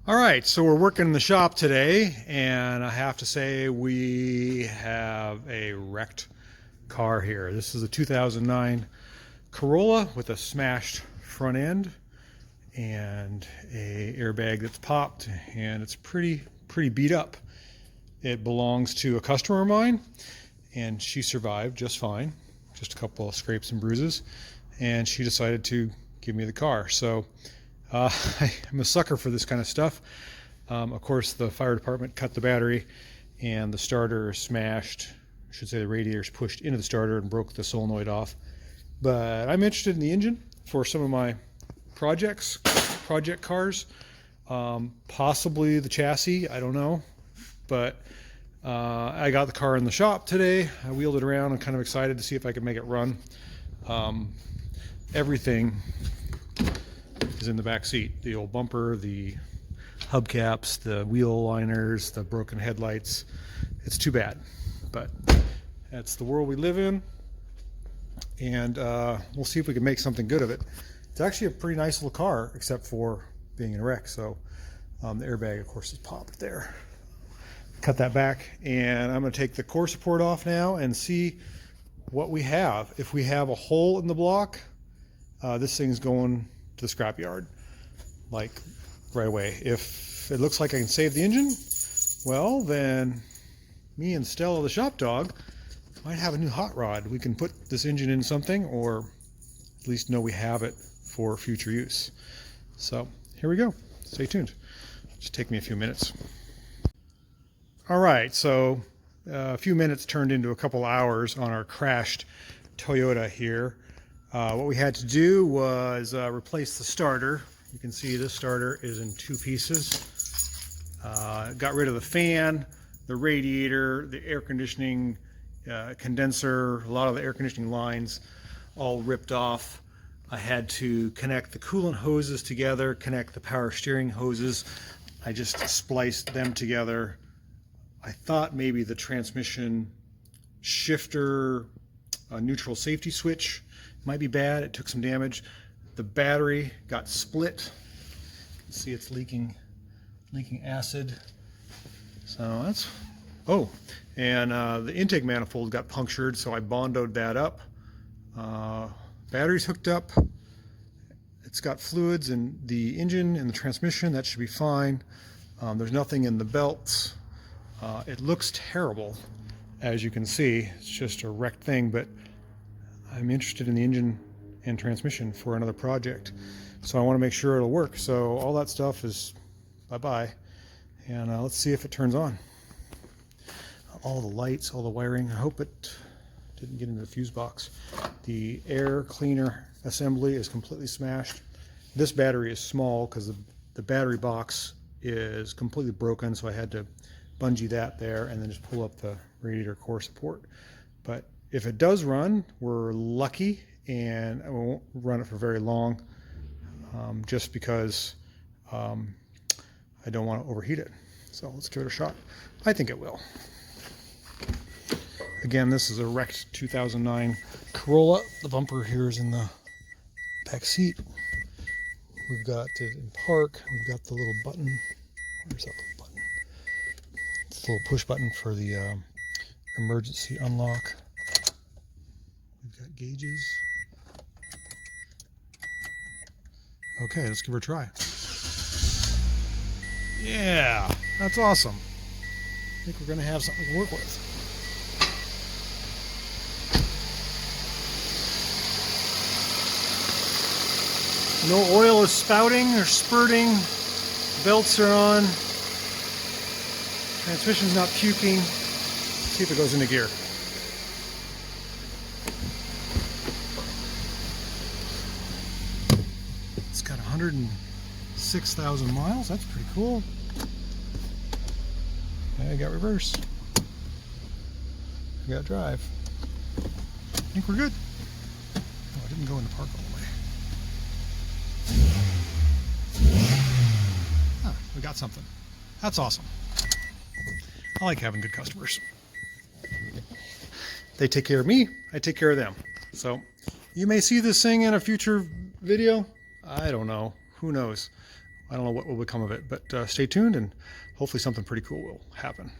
All right, so we're working in the shop today, and I have to say we have a wrecked car here. This is a 2009 Corolla with a smashed front end and a airbag that's popped, and it's pretty beat up. It belongs to a customer of mine, and she survived just fine, just a couple of scrapes and bruises, and she decided to give me the car. So I'm a sucker for this kind of stuff. Of course, the fire department cut the battery and the starter smashed. I should say the radiator's pushed into the starter and broke the solenoid off. But I'm interested in the engine for some of my project cars. Possibly the chassis, I don't know. But I got the car in the shop today. I wheeled it around. I'm kind of excited to see if I can make it run. Everything is in the back seat. The old bumper, the hubcaps, the wheel liners, the broken headlights. It's too bad, but that's the world we live in, and we'll see if we can make something good of it. It's actually a pretty nice little car, except for being in a wreck. So the airbag, of course, is popped there. Cut that back, and I'm going to take the core support off now and see what we have. If we have a hole in the block, this thing's going to the scrapyard, like right away. If it looks like I can save the engine, well, then me and Stella, the shop dog, might have a new hot rod. We can put this engine in something, or at least know we have it for future use. So here we go. Stay tuned. Just take me a few minutes. All right, so a few minutes turned into a couple hours on our crashed Toyota here. What we had to do was replace the starter. You can see this starter is in two pieces. Got rid of the fan, the radiator, the air conditioning condenser, a lot of the air conditioning lines all ripped off. I had to connect the coolant hoses together, connect the power steering hoses. I just spliced them together. I thought maybe the transmission shifter neutral safety switch might be bad. It took some damage. The battery got split. You can see it's leaking acid. So that's, oh, and the intake manifold got punctured, so I bondoed that up. Battery's hooked up. It's got fluids in the engine and the transmission. That should be fine. There's nothing in the belts. It looks terrible, as you can see. It's just a wrecked thing, but I'm interested in the engine and transmission for another project, so I want to make sure it'll work. So all that stuff is bye-bye, and let's see if it turns on. All the lights, all the wiring. I hope it didn't get into the fuse box. The air cleaner assembly is completely smashed. This battery is small because the battery box is completely broken, so I had to bungee that there and then just pull up the radiator core support. But if it does run, we're lucky, and I won't run it for very long, just because I don't want to overheat it. So let's give it a shot. I think it will. Again, this is a wrecked 2009 Corolla. The bumper here is in the back seat. We've got it in park. We've got the little button. Where's that little button? It's a little push button for the emergency unlock. We've got gauges. Okay, let's give her a try. Yeah, that's awesome. I think we're going to have something to work with. No oil is spouting or spurting. Belts are on. Transmission's not puking. Let's see if it goes into gear. It's got 106,000 miles. That's pretty cool. Okay, I got reverse. I got drive. I think we're good. Oh, I didn't go into park all the way. Ah, we got something. That's awesome. I like having good customers. They take care of me, I take care of them. So you may see this thing in a future video. I don't know. Who knows? I don't know what will become of it, but stay tuned and hopefully something pretty cool will happen.